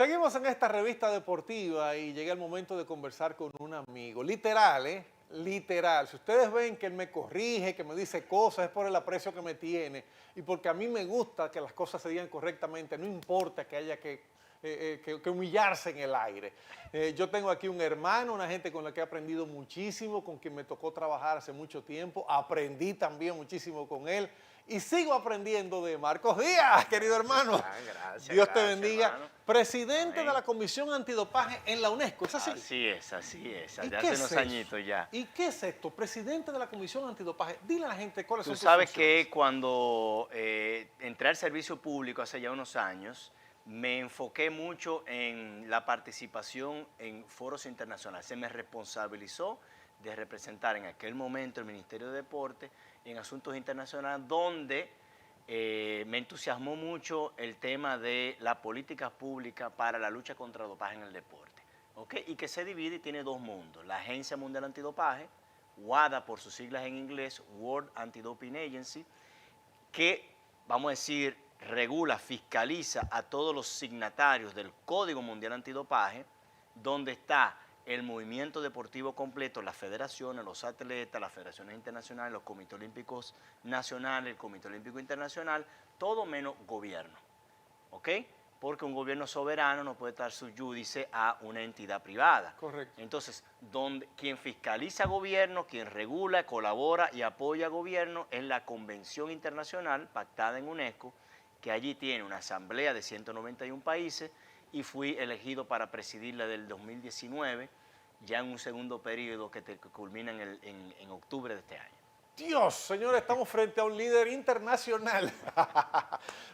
Seguimos en esta revista deportiva y llega el momento de conversar con un amigo. Literal, ¿eh? Literal. Si ustedes ven que él me corrige, que me dice cosas, es por el aprecio que me tiene y porque a mí me gusta que las cosas se digan correctamente, no importa que haya que humillarse en el aire. Yo tengo aquí un hermano, una gente con la que he aprendido muchísimo, con quien me tocó trabajar hace mucho tiempo, aprendí también muchísimo con él y sigo aprendiendo de Marcos Díaz, querido hermano. Gracias, Dios te bendiga. hermano. Presidente Amén. de la Comisión Antidopaje en la UNESCO, ¿es así? Así es, ¿Y desde qué hace es unos eso? añitos ya. ¿Y qué es esto? Presidente de la Comisión Antidopaje. Dile a la gente cuáles son Tú tus sabes funciones. que cuando entré al servicio público hace ya unos años, me enfoqué mucho en la participación en foros internacionales. Se me responsabilizó de representar en aquel momento el Ministerio de Deporte en asuntos internacionales, donde me entusiasmó mucho el tema de la política pública para la lucha contra el dopaje en el deporte. ¿Okay? Y que se divide y tiene dos mundos: la Agencia Mundial Antidopaje, WADA por sus siglas en inglés, World Anti-Doping Agency, que, vamos a decir, regula, fiscaliza a todos los signatarios del Código Mundial Antidopaje, donde está el movimiento deportivo completo, las federaciones, los atletas, las federaciones internacionales, los comités olímpicos nacionales, el Comité Olímpico Internacional, todo menos gobierno, ¿ok? Porque un gobierno soberano no puede estar subyúdice a una entidad privada. Correcto. Entonces, quien fiscaliza gobierno, quien regula, colabora y apoya a gobierno es la Convención Internacional pactada en UNESCO, que allí tiene una asamblea de 191 países y fui elegido para presidirla del 2019, ya en un segundo periodo que culmina en octubre de este año. Dios, señores, estamos frente a un líder internacional.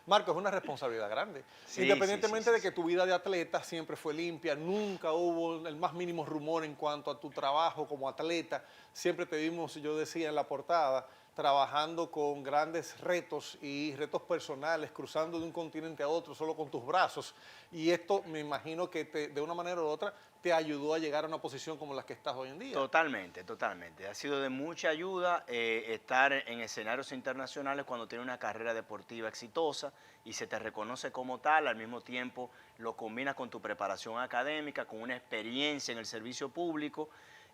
Marcos, es una responsabilidad grande. Sí, Independientemente sí, de que tu vida de atleta siempre fue limpia, nunca hubo el más mínimo rumor en cuanto a tu trabajo como atleta. Siempre te vimos, yo decía en la portada, trabajando con grandes retos y retos personales, cruzando de un continente a otro solo con tus brazos. Y esto me imagino que de una manera u otra te ayudó a llegar a una posición como la que estás hoy en día. Totalmente, totalmente. Ha sido de mucha ayuda estar en escenarios internacionales cuando tienes una carrera deportiva exitosa y se te reconoce como tal. Al mismo tiempo lo combinas con tu preparación académica, con una experiencia en el servicio público,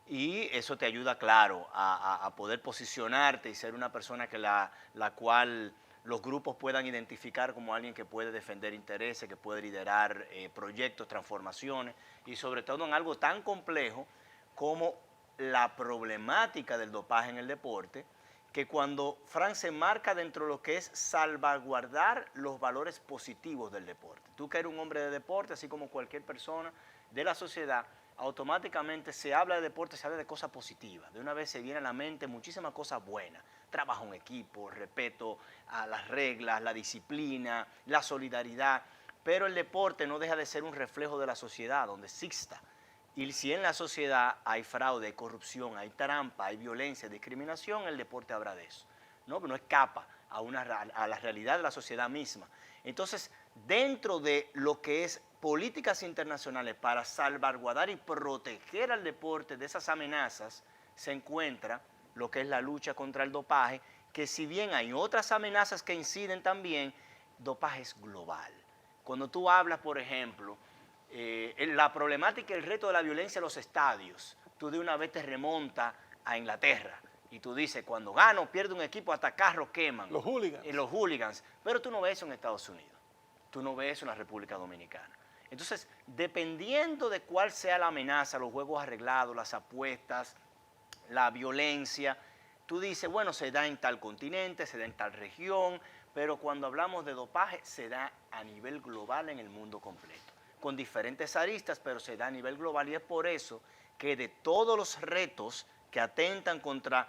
y eso te ayuda, claro, a poder posicionarte y ser una persona que la cual los grupos puedan identificar como alguien que puede defender intereses, que puede liderar proyectos, transformaciones, y sobre todo en algo tan complejo como la problemática del dopaje en el deporte, que cuando Fran se marca dentro de lo que es salvaguardar los valores positivos del deporte. Tú que eres un hombre de deporte, así como cualquier persona de la sociedad, automáticamente se habla de deporte, se habla de cosas positivas. De una vez se viene a la mente muchísimas cosas buenas. Trabajo en equipo, respeto a las reglas, la disciplina, la solidaridad. Pero el deporte no deja de ser un reflejo de la sociedad donde exista. Y si en la sociedad hay fraude, hay corrupción, hay trampa, hay violencia, discriminación, el deporte habrá de eso. No escapa a la realidad de la sociedad misma. Entonces, dentro de lo que es políticas internacionales para salvaguardar y proteger al deporte de esas amenazas, se encuentra lo que es la lucha contra el dopaje, que si bien hay otras amenazas que inciden también, dopaje es global. Cuando tú hablas, por ejemplo, la problemática y el reto de la violencia en los estadios, tú de una vez te remontas a Inglaterra y tú dices, cuando gana o pierde un equipo, hasta carros queman. Los hooligans. Los hooligans. Pero tú no ves eso en Estados Unidos, tú no ves eso en la República Dominicana. Entonces, dependiendo de cuál sea la amenaza, los juegos arreglados, las apuestas, la violencia, tú dices, bueno, se da en tal continente, se da en tal región, pero cuando hablamos de dopaje, se da a nivel global en el mundo completo, con diferentes aristas, pero se da a nivel global, y es por eso que de todos los retos que atentan contra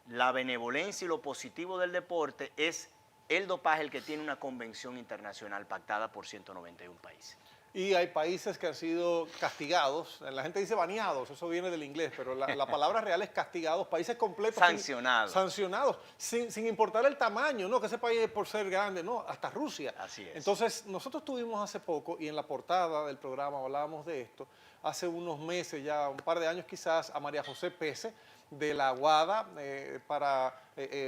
la benevolencia y lo positivo del deporte, es el dopaje el que tiene una convención internacional pactada por 191 países. Y hay países que han sido castigados, la gente dice baneados, eso viene del inglés, pero la palabra real es castigados, países completos. Sancionados. Sancionados, sin importar el tamaño, no que ese país es por ser grande, no, hasta Rusia. Así es. Entonces, nosotros tuvimos hace poco, y en la portada del programa hablábamos de esto, hace unos meses, ya un par de años quizás, a María José Pese, de la WADA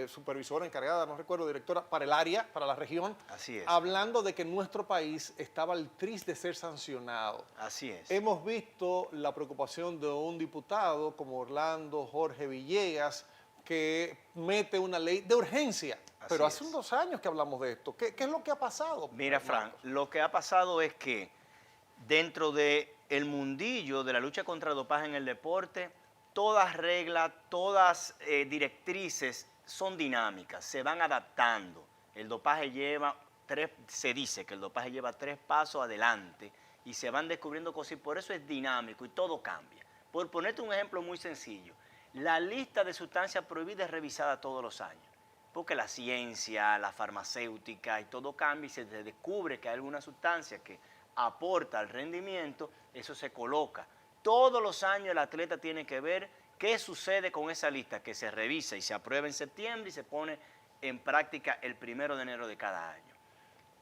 supervisora encargada, no recuerdo, directora, para el área, para la región. Así es. Hablando de que nuestro país estaba al tris de ser sancionado. Así es. Hemos visto la preocupación de un diputado como Orlando Jorge Villegas, que mete una ley de urgencia. Pero hace unos 2 años que hablamos de esto. ¿Qué es lo que ha pasado? Mira, Frank, lo que ha pasado es que dentro del mundillo de la lucha contra el dopaje en el deporte, todas reglas, todas directrices son dinámicas, se van adaptando. Se dice que el dopaje lleva 3 pasos adelante y se van descubriendo cosas y por eso es dinámico y todo cambia. Por ponerte un ejemplo muy sencillo, la lista de sustancias prohibidas es revisada todos los años, porque la ciencia, la farmacéutica y todo cambia y se descubre que hay alguna sustancia que aporta al rendimiento, eso se coloca. Todos los años el atleta tiene que ver qué sucede con esa lista que se revisa y se aprueba en septiembre y se pone en práctica el 1 de enero de cada año.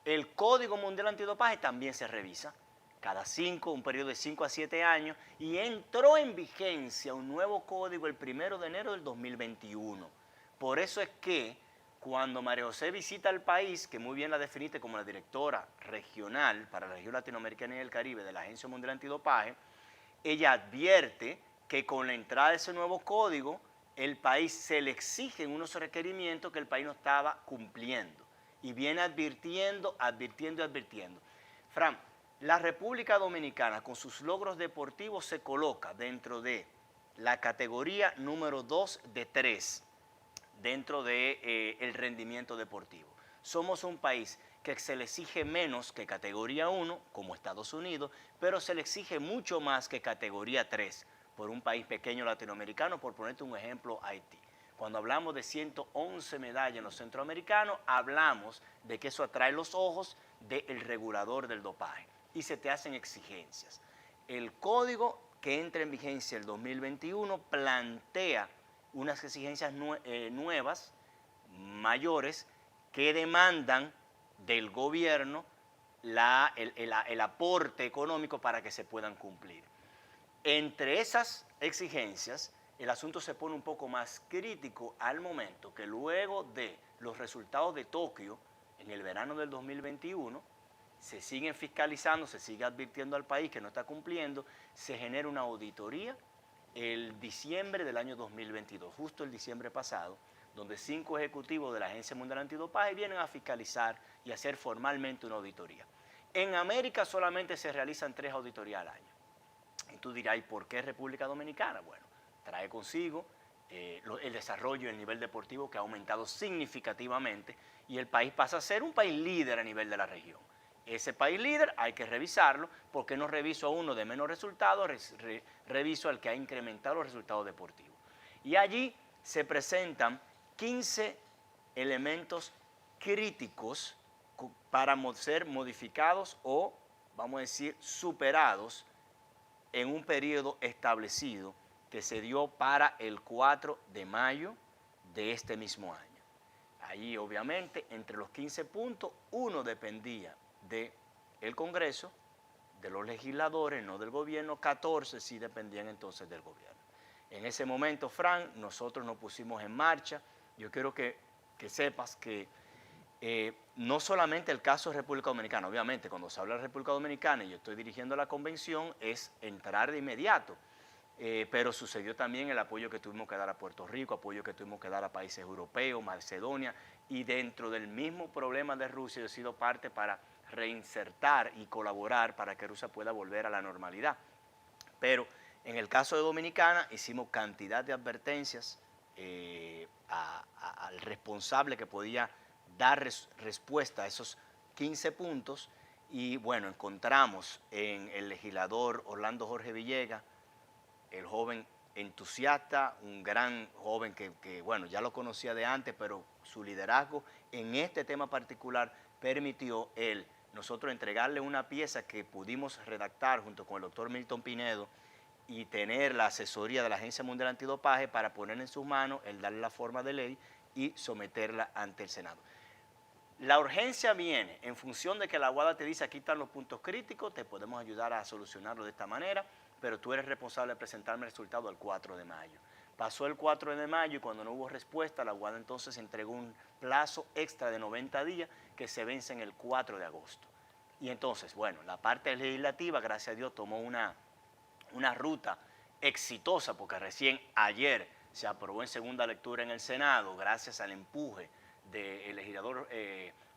El Código Mundial Antidopaje también se revisa cada un periodo de 5 a 7 años y entró en vigencia un nuevo código el 1 de enero del 2021. Por eso es que cuando María José visita el país, que muy bien la definiste como la directora regional para la región latinoamericana y el Caribe de la Agencia Mundial Antidopaje, ella advierte que con la entrada de ese nuevo código, el país se le exigen unos requerimientos que el país no estaba cumpliendo. Y viene advirtiendo. Fran, la República Dominicana con sus logros deportivos se coloca dentro de la categoría número 2 de 3 dentro del rendimiento deportivo. Somos un país que se le exige menos que categoría 1, como Estados Unidos, pero se le exige mucho más que categoría 3, por un país pequeño latinoamericano, por ponerte un ejemplo, Haití. Cuando hablamos de 111 medallas en los centroamericanos, hablamos de que eso atrae los ojos del regulador del dopaje y se te hacen exigencias. El código que entra en vigencia el 2021 plantea unas exigencias nuevas, mayores, que demandan del gobierno el aporte económico para que se puedan cumplir. Entre esas exigencias, el asunto se pone un poco más crítico al momento que luego de los resultados de Tokio en el verano del 2021, se siguen fiscalizando, se sigue advirtiendo al país que no está cumpliendo, se genera una auditoría el diciembre del año 2022, justo el diciembre pasado, donde 5 ejecutivos de la Agencia Mundial Antidopaje vienen a fiscalizar y hacer formalmente una auditoría. En América solamente se realizan 3 auditorías al año. Y tú dirás, ¿y por qué República Dominicana? Bueno, trae consigo el desarrollo del nivel deportivo que ha aumentado significativamente y el país pasa a ser un país líder a nivel de la región. Ese país líder hay que revisarlo, porque no reviso a uno de menos resultados, reviso al que ha incrementado los resultados deportivos. Y allí se presentan 15 elementos críticos para ser modificados o, vamos a decir, superados en un periodo establecido que se dio para el 4 de mayo de este mismo año. Allí, obviamente, entre los 15 puntos, uno dependía del Congreso, de los legisladores, no del gobierno, 14 sí dependían entonces del gobierno. En ese momento, Frank, nosotros nos pusimos en marcha. Yo quiero que sepas que no solamente el caso de República Dominicana, obviamente cuando se habla de República Dominicana y yo estoy dirigiendo la convención, es entrar de inmediato. Pero sucedió también el apoyo que tuvimos que dar a Puerto Rico, apoyo que tuvimos que dar a países europeos, Macedonia, y dentro del mismo problema de Rusia yo he sido parte para reinsertar y colaborar para que Rusia pueda volver a la normalidad. Pero en el caso de Dominicana hicimos cantidad de advertencias al responsable que podía dar respuesta a esos 15 puntos y bueno, encontramos en el legislador Orlando Jorge Villegas, el joven entusiasta, un gran joven que bueno, ya lo conocía de antes, pero su liderazgo en este tema particular permitió nosotros entregarle una pieza que pudimos redactar junto con el doctor Milton Pinedo y tener la asesoría de la Agencia Mundial Antidopaje para poner en sus manos, darle la forma de ley y someterla ante el Senado. La urgencia viene en función de que la WADA te dice aquí están los puntos críticos, te podemos ayudar a solucionarlo de esta manera, pero tú eres responsable de presentarme el resultado el 4 de mayo. Pasó el 4 de mayo y cuando no hubo respuesta, la UADA entonces entregó un plazo extra de 90 días que se vence en el 4 de agosto. Y entonces, bueno, la parte legislativa, gracias a Dios, tomó una ruta exitosa, porque recién ayer se aprobó en segunda lectura en el Senado, gracias al empuje del legislador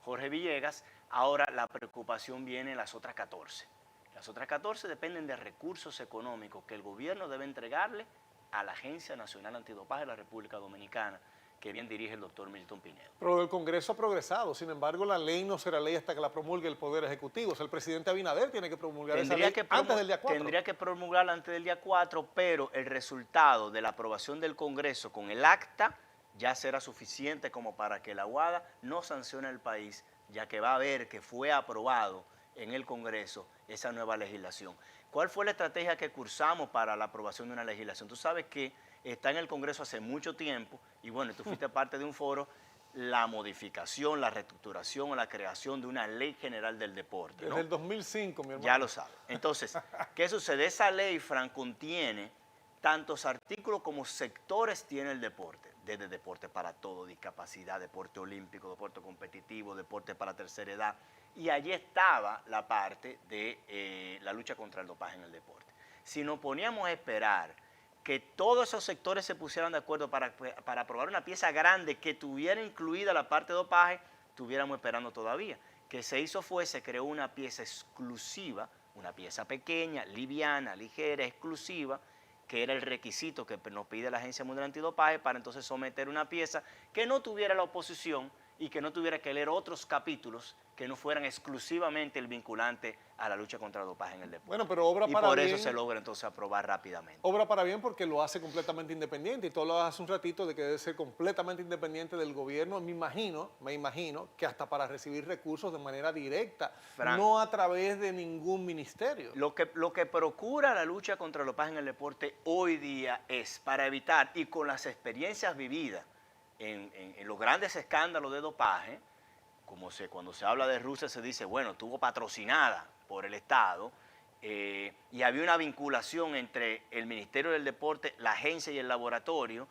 Jorge Villegas. Ahora la preocupación viene en las otras 14. Las otras 14 dependen de recursos económicos que el gobierno debe entregarle a la Agencia Nacional Antidopaje de la República Dominicana, que bien dirige el doctor Milton Pinedo. Pero el Congreso ha progresado, sin embargo, la ley no será ley hasta que la promulgue el Poder Ejecutivo. O sea, el presidente Abinader tiene que promulgar esa ley antes del día 4. Tendría que promulgarla antes del día 4, pero el resultado de la aprobación del Congreso con el acta ya será suficiente como para que la UADA no sancione al país, ya que va a ver que fue aprobado en el Congreso esa nueva legislación. ¿Cuál fue la estrategia que cursamos para la aprobación de una legislación? Tú sabes que está en el Congreso hace mucho tiempo y bueno, tú fuiste parte de un foro, la modificación, la reestructuración o la creación de una ley general del deporte, ¿no? Desde el 2005, mi hermano. Ya lo sabes. Entonces, ¿qué sucede? Esa ley, Fran, contiene tantos artículos como sectores tiene el deporte, desde deporte para todo, discapacidad, deporte olímpico, deporte competitivo, deporte para tercera edad, y allí estaba la parte de la lucha contra el dopaje en el deporte. Si nos poníamos a esperar que todos esos sectores se pusieran de acuerdo para aprobar una pieza grande que tuviera incluida la parte de dopaje, estuviéramos esperando todavía. Que se hizo fue, se creó una pieza exclusiva, una pieza pequeña, liviana, ligera, exclusiva, que era el requisito que nos pide la Agencia Mundial Antidopaje para entonces someter una pieza que no tuviera la oposición y que no tuviera que leer otros capítulos que no fueran exclusivamente el vinculante a la lucha contra el dopaje en el deporte. Bueno, pero obra y para por bien, eso se logra entonces aprobar rápidamente. Obra para bien porque lo hace completamente independiente y tú lo hace un ratito de que debe ser completamente independiente del gobierno. Me imagino que hasta para recibir recursos de manera directa, Frank, no a través de ningún ministerio. Lo que procura la lucha contra el dopaje en el deporte hoy día es para evitar, y con las experiencias vividas en los grandes escándalos de dopaje, cuando se habla de Rusia se dice, bueno, estuvo patrocinada por el Estado y había una vinculación entre el Ministerio del Deporte, la agencia y el laboratorio.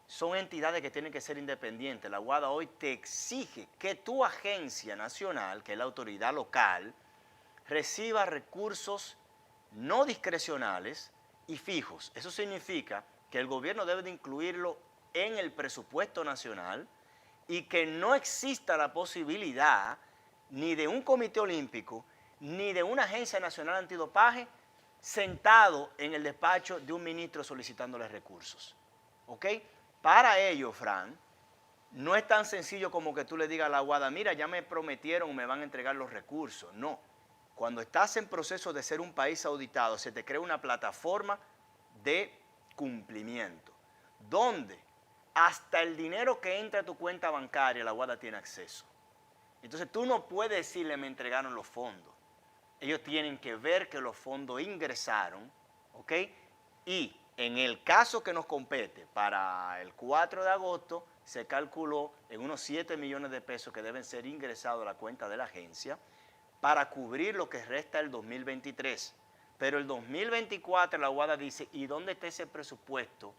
Son entidades que tienen que ser independientes. La UADA hoy te exige que tu agencia nacional, que es la autoridad local, reciba recursos no discrecionales y fijos. Eso significa que el gobierno debe de incluirlo en el presupuesto nacional y que no exista la posibilidad ni de un comité olímpico ni de una agencia nacional antidopaje sentado en el despacho de un ministro solicitándole recursos. ¿Ok? Para ello, Fran, no es tan sencillo como que tú le digas a la UADA, mira, ya me prometieron, me van a entregar los recursos. No. Cuando estás en proceso de ser un país auditado, se te crea una plataforma de cumplimiento, donde hasta el dinero que entra a tu cuenta bancaria, la UADA tiene acceso. Entonces tú no puedes decirle, me entregaron los fondos. Ellos tienen que ver que los fondos ingresaron, ¿ok? Y en el caso que nos compete, para el 4 de agosto, se calculó en unos 7 millones de pesos que deben ser ingresados a la cuenta de la agencia para cubrir lo que resta del 2023. Pero el 2024 la UADA dice, ¿y dónde está ese presupuesto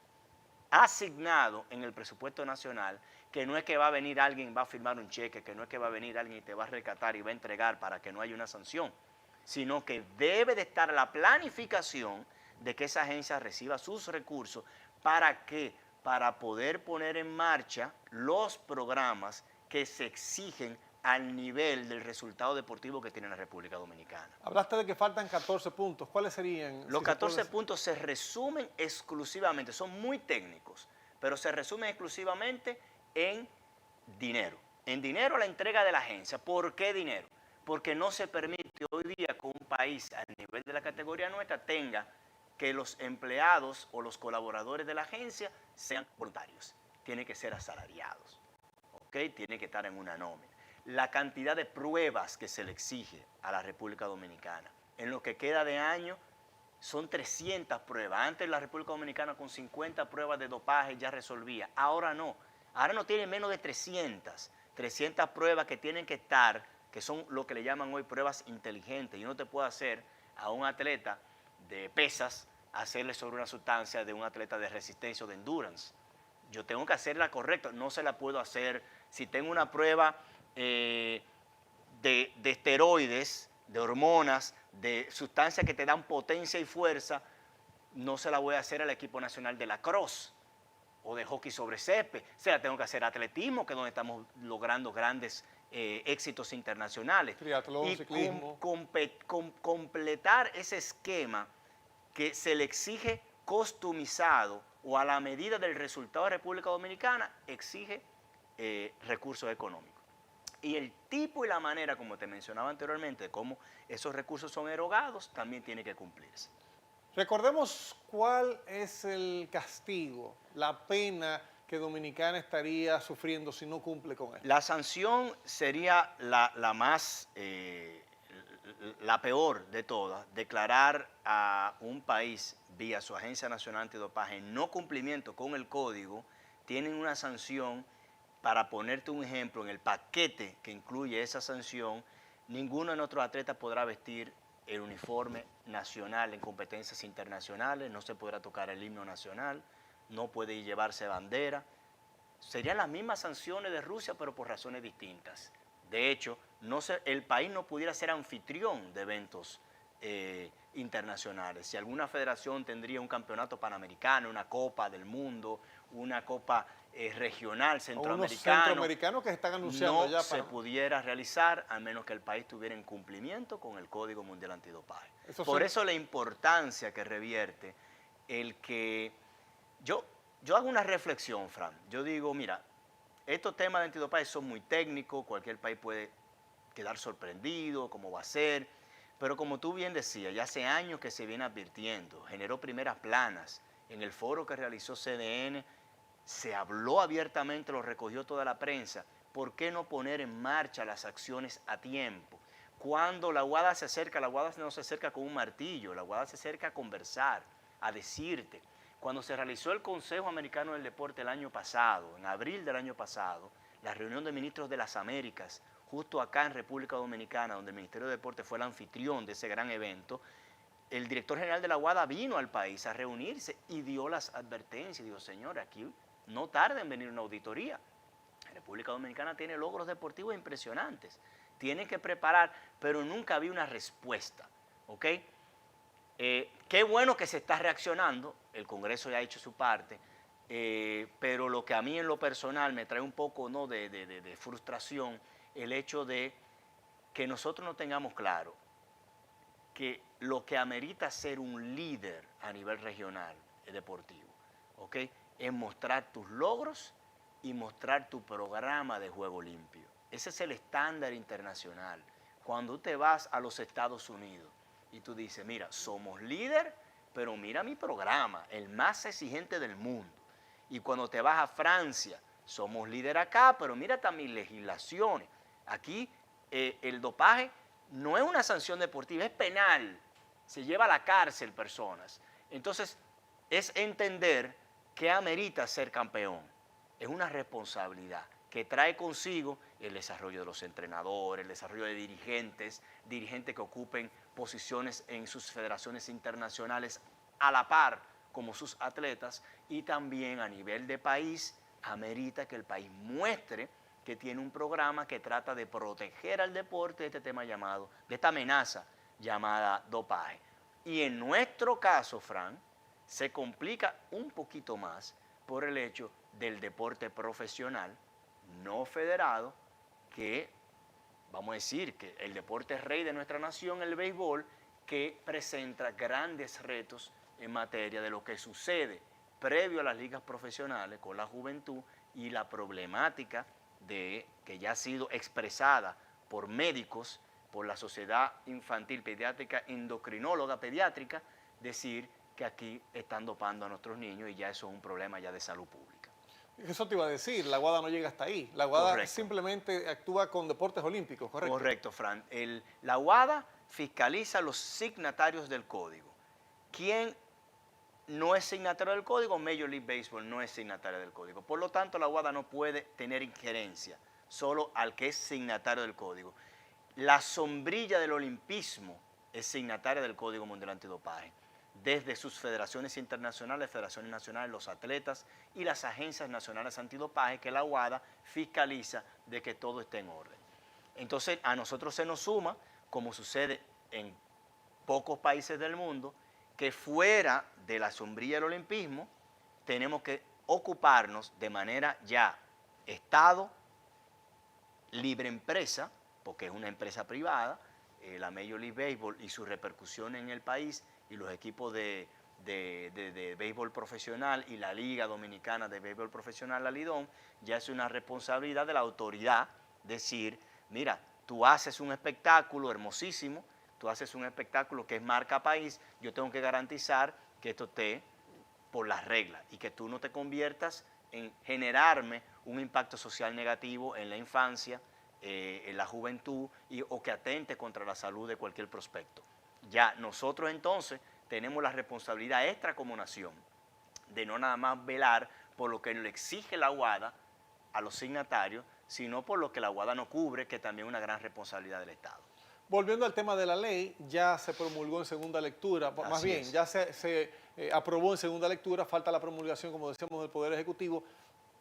asignado en el presupuesto nacional? Que no es que va a venir alguien, va a firmar un cheque, que no es que va a venir alguien y te va a rescatar y va a entregar para que no haya una sanción, sino que debe de estar la planificación de que esa agencia reciba sus recursos. ¿Para qué? Para poder poner en marcha los programas que se exigen al nivel del resultado deportivo que tiene la República Dominicana. Hablaste de que faltan 14 puntos. ¿Cuáles serían? Los 14 puntos se resumen exclusivamente, son muy técnicos, pero se resumen exclusivamente en dinero. En dinero la entrega de la agencia. ¿Por qué dinero? Porque no se permite hoy día que un país al nivel de la categoría nuestra tenga que los empleados o los colaboradores de la agencia sean voluntarios. Tienen que ser asalariados, ¿ok? Tienen que estar en una nómina. La cantidad de pruebas que se le exige a la República Dominicana en lo que queda de año son 300 pruebas. Antes la República Dominicana con 50 pruebas de dopaje ya resolvía. Ahora no tiene menos de 300 pruebas que tienen que estar, que son lo que le llaman hoy pruebas inteligentes. Yo no te puedo hacer a un atleta de pesas hacerle sobre una sustancia de un atleta de resistencia o de endurance. Yo tengo que hacerla correcta, no se la puedo hacer. Si tengo una prueba de esteroides, de hormonas, de sustancias que te dan potencia y fuerza, no se la voy a hacer al equipo nacional de lacrosse o de hockey sobre césped. Se la tengo que hacer atletismo, que es donde estamos logrando grandes éxitos internacionales. Triatlón, Y ciclismo. completar ese esquema que se le exige customizado o a la medida del resultado de República Dominicana, exige recursos económicos. Y el tipo y la manera, como te mencionaba anteriormente, de cómo esos recursos son erogados, también tiene que cumplirse. Recordemos cuál es el castigo, la pena que Dominicana estaría sufriendo si no cumple con esto. La sanción sería la peor de todas, declarar a un país vía su Agencia Nacional Antidopaje en no cumplimiento con el código. Tienen una sanción. Para ponerte un ejemplo, en el paquete que incluye esa sanción, ninguno de nuestros atletas podrá vestir el uniforme nacional en competencias internacionales, no se podrá tocar el himno nacional, no puede llevarse bandera. Serían las mismas sanciones de Rusia, pero por razones distintas. De hecho, el país no pudiera ser anfitrión de eventos internacionales. Si alguna federación tendría un campeonato panamericano, una Copa del Mundo, una Copa regional centroamericana, unos centroamericanos que están anunciando no ya se pudiera realizar a menos que el país tuviera en cumplimiento con el Código Mundial Antidopaje. Por eso la importancia que revierte el que yo hago una reflexión, Fran. Yo digo, mira, estos temas de antidopaje son muy técnicos, cualquier país puede quedar sorprendido, cómo va a ser, pero como tú bien decías, ya hace años que se viene advirtiendo, generó primeras planas. En el foro que realizó CDN se habló abiertamente, lo recogió toda la prensa. ¿Por qué no poner en marcha las acciones a tiempo? Cuando la UADA se acerca, la UADA no se acerca con un martillo, la UADA se acerca a conversar, a decirte. Cuando se realizó el Consejo Americano del Deporte el año pasado, en abril del año pasado, la reunión de ministros de las Américas, justo acá en República Dominicana, donde el Ministerio de Deporte fue el anfitrión de ese gran evento, el director general de la UADA vino al país a reunirse y dio las advertencias. Dijo, señor, aquí no tarde en venir una auditoría. La República Dominicana tiene logros deportivos impresionantes. Tienen que preparar, pero nunca había una respuesta. ¿Ok? Qué bueno que se está reaccionando, el Congreso ya ha hecho su parte, pero lo que a mí en lo personal me trae un poco, ¿no?, de frustración, el hecho de que nosotros no tengamos claro que lo que amerita ser un líder a nivel regional deportivo, ¿ok?, es mostrar tus logros y mostrar tu programa de juego limpio. Ese es el estándar internacional. Cuando te vas a los Estados Unidos y tú dices, mira, somos líder, pero mira mi programa, el más exigente del mundo. Y cuando te vas a Francia, somos líder acá, pero mira también mis legislaciones. Aquí el dopaje no es una sanción deportiva, es penal. Se lleva a la cárcel personas. Entonces, es entender que amerita ser campeón. Es una responsabilidad que trae consigo el desarrollo de los entrenadores, el desarrollo de dirigentes que ocupen posiciones en sus federaciones internacionales a la par como sus atletas, y también a nivel de país amerita que el país muestre que tiene un programa que trata de proteger al deporte de este tema llamado, de esta amenaza llamada dopaje. Y en nuestro caso, Fran, se complica un poquito más por el hecho del deporte profesional, no federado, que vamos a decir que el deporte rey de nuestra nación, el béisbol, que presenta grandes retos en materia de lo que sucede previo a las ligas profesionales con la juventud y la problemática que ya ha sido expresada por médicos, por la Sociedad Infantil Pediátrica Endocrinóloga Pediátrica, decir que aquí están dopando a nuestros niños y ya eso es un problema ya de salud pública. Eso te iba a decir, la UADA no llega hasta ahí. La UADA Correcto. Simplemente actúa con deportes olímpicos, ¿correcto? Correcto, Fran. La UADA fiscaliza los signatarios del código. ¿Quién no es signatario del código? Major League Baseball no es signatario del código. Por lo tanto, la UADA no puede tener injerencia, solo al que es signatario del código. La sombrilla del olimpismo es signataria del Código Mundial Antidopaje. desde sus federaciones internacionales, federaciones nacionales, los atletas y las agencias nacionales antidopaje, que la UADA fiscaliza de que todo esté en orden. Entonces, a nosotros se nos suma, como sucede en pocos países del mundo, que fuera de la sombrilla del olimpismo tenemos que ocuparnos de manera ya Estado, libre empresa, porque es una empresa privada, la Major League Baseball y su repercusión en el país y los equipos de béisbol profesional y la Liga Dominicana de Béisbol Profesional, la Lidón, ya es una responsabilidad de la autoridad decir, mira, tú haces un espectáculo hermosísimo, tú haces un espectáculo que es marca país, yo tengo que garantizar que esto esté por las reglas y que tú no te conviertas en generarme un impacto social negativo en la infancia, en la juventud o que atente contra la salud de cualquier prospecto. Ya nosotros entonces tenemos la responsabilidad extra como nación de no nada más velar por lo que le exige la UADA a los signatarios, sino por lo que la UADA no cubre, que también es una gran responsabilidad del Estado. Volviendo al tema de la ley, ya se promulgó en segunda lectura, más bien, ya se aprobó en segunda lectura, falta la promulgación, como decíamos, del Poder Ejecutivo.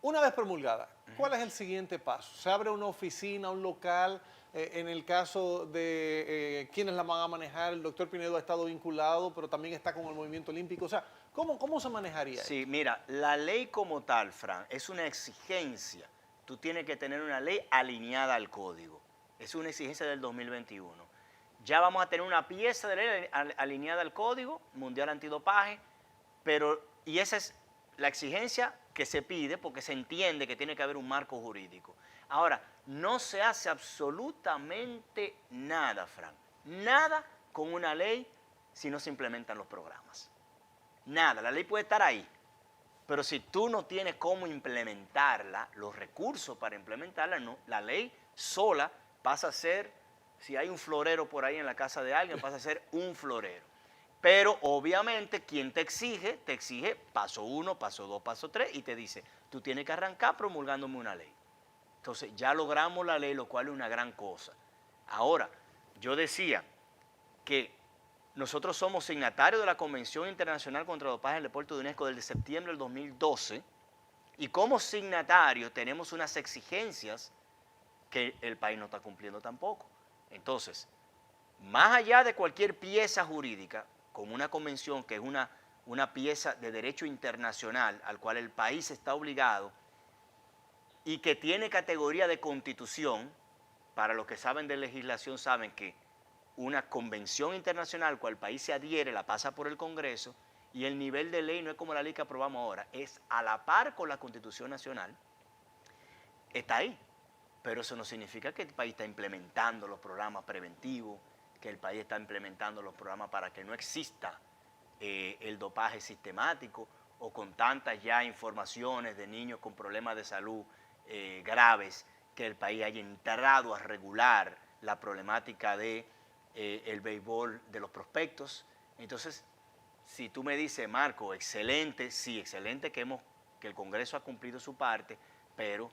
Una vez promulgada, ¿cuál es el siguiente paso? ¿Se abre una oficina, un local? En el caso de quiénes la van a manejar, el doctor Pinedo ha estado vinculado, pero también está con el movimiento olímpico. O sea, ¿cómo se manejaría eso? Sí, mira, la ley como tal, Fran, es una exigencia. Tú tienes que tener una ley alineada al código. Es una exigencia del 2021. Ya vamos a tener una pieza de ley alineada al Código Mundial Antidopaje, y esa es la exigencia que se pide porque se entiende que tiene que haber un marco jurídico. Ahora, no se hace absolutamente nada, Frank, nada con una ley si no se implementan los programas. Nada, la ley puede estar ahí, pero si tú no tienes cómo implementarla, los recursos para implementarla, no, la ley sola pasa a ser, si hay un florero por ahí en la casa de alguien, pasa a ser un florero. Pero obviamente quien te exige paso 1, paso 2, paso 3 y te dice, tú tienes que arrancar promulgándome una ley. Entonces ya logramos la ley, lo cual es una gran cosa. Ahora, yo decía que nosotros somos signatarios de la Convención Internacional contra el Dopaje en el Deporte de UNESCO desde septiembre del 2012 y como signatarios tenemos unas exigencias que el país no está cumpliendo tampoco. Entonces, más allá de cualquier pieza jurídica, como una convención que es una pieza de derecho internacional al cual el país está obligado y que tiene categoría de constitución, para los que saben de legislación saben que una convención internacional cual el país se adhiere, la pasa por el Congreso y el nivel de ley no es como la ley que aprobamos ahora, es a la par con la Constitución Nacional, está ahí. Pero eso no significa que el país está implementando los programas preventivos, que el país está implementando los programas para que no exista el dopaje sistemático o con tantas ya informaciones de niños con problemas de salud graves, que el país haya entrado a regular la problemática de el béisbol de los prospectos. Entonces, si tú me dices, Marco, excelente, sí, excelente que el Congreso ha cumplido su parte, pero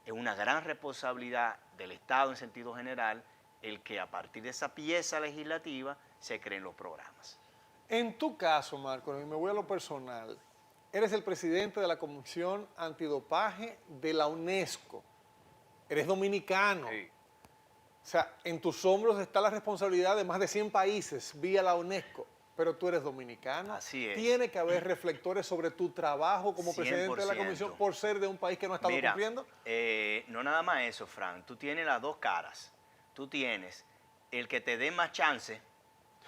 es una gran responsabilidad del Estado en sentido general el que a partir de esa pieza legislativa se creen los programas. En tu caso, Marco, y me voy a lo personal, eres el presidente de la Comisión Antidopaje de la UNESCO. Eres dominicano. Sí. O sea, en tus hombros está la responsabilidad de más de 100 países vía la UNESCO, pero tú eres dominicano. Así es. ¿Tiene que haber reflectores sobre tu trabajo como 100%. Presidente de la Comisión por ser de un país que no ha estado cumpliendo? No nada más eso, Frank. Tú tienes las dos caras. Tú tienes el que te dé más chance,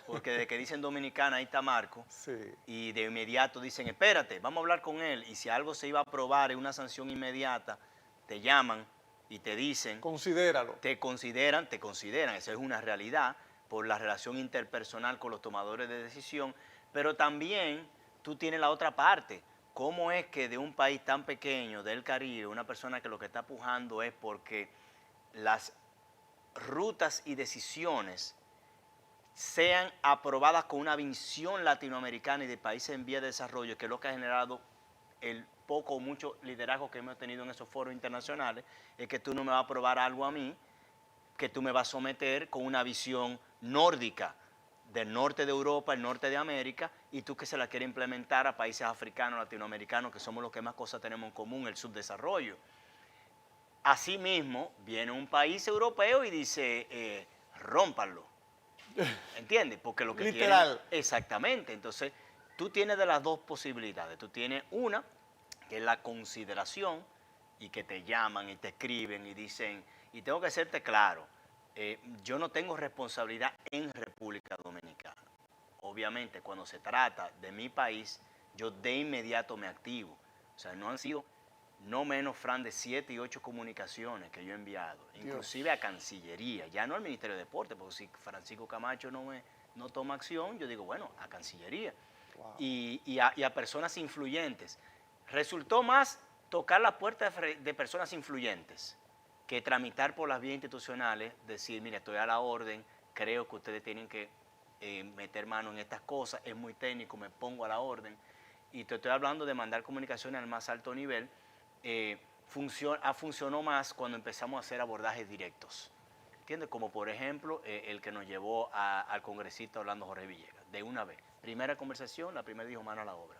porque de que dicen dominicana, ahí está Marco, sí. Y de inmediato dicen, espérate, vamos a hablar con él, y si algo se iba a aprobar en una sanción inmediata, te llaman y te dicen... Considéralo. Te consideran, esa es una realidad, por la relación interpersonal con los tomadores de decisión, pero también tú tienes la otra parte. ¿Cómo es que de un país tan pequeño, del Caribe, una persona que lo que está pujando es porque las rutas y decisiones sean aprobadas con una visión latinoamericana y de países en vía de desarrollo, que es lo que ha generado el poco o mucho liderazgo que hemos tenido en esos foros internacionales, es que tú no me vas a aprobar algo a mí, que tú me vas a someter con una visión nórdica del norte de Europa, el norte de América, y tú que se la quieres implementar a países africanos, latinoamericanos, que somos los que más cosas tenemos en común, el subdesarrollo. Asimismo, viene un país europeo y dice, rómpanlo. ¿Entiendes? Porque lo que Literal. quieren... Exactamente. Entonces, tú tienes de las dos posibilidades. Tú tienes una, que es la consideración, y que te llaman y te escriben y dicen, y tengo que hacerte claro, yo no tengo responsabilidad en República Dominicana. Obviamente, cuando se trata de mi país, yo de inmediato me activo. O sea, no han sido no menos, Fran, de 7 y 8 comunicaciones que yo he enviado, inclusive a Cancillería, ya no al Ministerio de Deportes, porque si Francisco Camacho no toma acción, yo digo, bueno, a Cancillería. Wow. Y a personas influyentes. Resultó más tocar la puerta de personas influyentes que tramitar por las vías institucionales, decir, mire, estoy a la orden, creo que ustedes tienen que meter mano en estas cosas, es muy técnico, me pongo a la orden. Y te estoy hablando de mandar comunicaciones al más alto nivel. Funcionó más cuando empezamos a hacer abordajes directos, ¿entiendes? Como por ejemplo el que nos llevó al congresista Orlando Jorge Villegas, de una vez. Primera conversación, la primera dijo mano a la obra.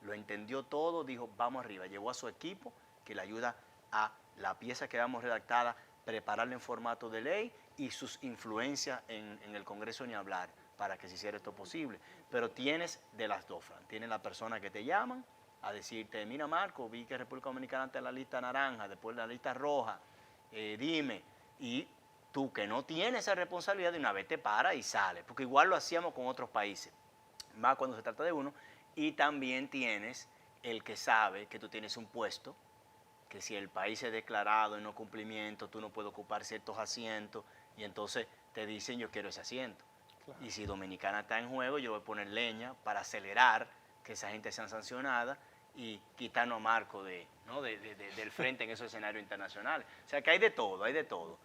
Lo entendió todo, dijo vamos arriba, llevó a su equipo que le ayuda a la pieza que habíamos redactada, prepararla en formato de ley y sus influencias en el Congreso ni hablar para que se hiciera esto posible. Pero tienes de las dos, Fran, tienes la persona que te llaman a decirte, mira Marco, vi que República Dominicana está en la lista naranja, después en la lista roja, dime, y tú que no tienes esa responsabilidad de una vez te para y sale, porque igual lo hacíamos con otros países, más cuando se trata de uno, y también tienes el que sabe que tú tienes un puesto, que si el país es declarado en no cumplimiento, tú no puedes ocupar ciertos asientos, y entonces te dicen yo quiero ese asiento. Claro. Y si Dominicana está en juego, yo voy a poner leña para acelerar que esa gente sea sancionada y quitarnos a Marco del frente en esos escenarios internacionales. O sea que hay de todo, hay de todo.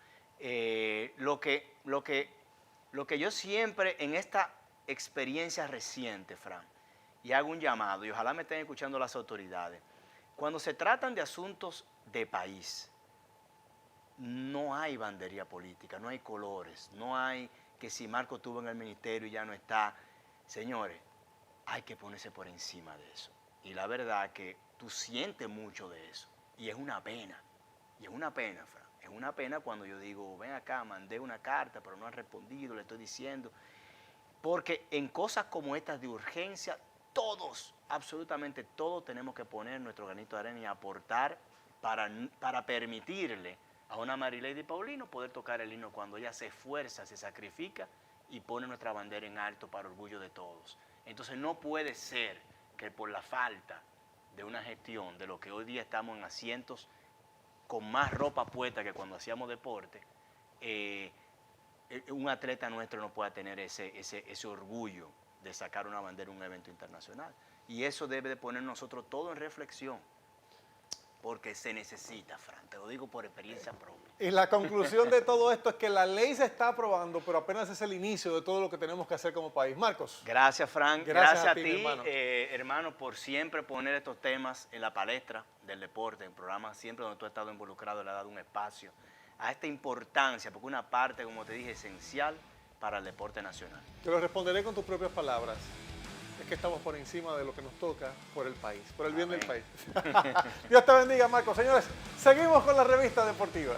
Lo que yo siempre, en esta experiencia reciente, Fran, y hago un llamado, y ojalá me estén escuchando las autoridades, cuando se tratan de asuntos de país, no hay bandería política, no hay colores, no hay que si Marco estuvo en el ministerio y ya no está. Señores, hay que ponerse por encima de eso. Y la verdad que tú sientes mucho de eso. Y es una pena. Y es una pena, Fran. Es una pena cuando yo digo, ven acá, mandé una carta, pero no han respondido, le estoy diciendo. Porque en cosas como estas de urgencia, todos, absolutamente todos tenemos que poner nuestro granito de arena y aportar para permitirle a una Marilady Paulino poder tocar el himno cuando ella se esfuerza, se sacrifica y pone nuestra bandera en alto para orgullo de todos. Entonces no puede ser que por la falta de una gestión de lo que hoy día estamos en asientos con más ropa puesta que cuando hacíamos deporte, un atleta nuestro no pueda tener ese orgullo de sacar una bandera en un evento internacional. Y eso debe de poner nosotros todo en reflexión, porque se necesita, Fran, te lo digo por experiencia propia. Y la conclusión de todo esto es que la ley se está aprobando, pero apenas es el inicio de todo lo que tenemos que hacer como país. Marcos. Gracias, Fran. Gracias a ti, hermano. Hermano, por siempre poner estos temas en la palestra del deporte, en programas siempre donde tú has estado involucrado, le has dado un espacio a esta importancia, porque una parte, como te dije, esencial para el deporte nacional. Te lo responderé con tus propias palabras. Es que estamos por encima de lo que nos toca por el país, por el bien del país. Dios te bendiga, Marcos. Señores, seguimos con la revista deportiva.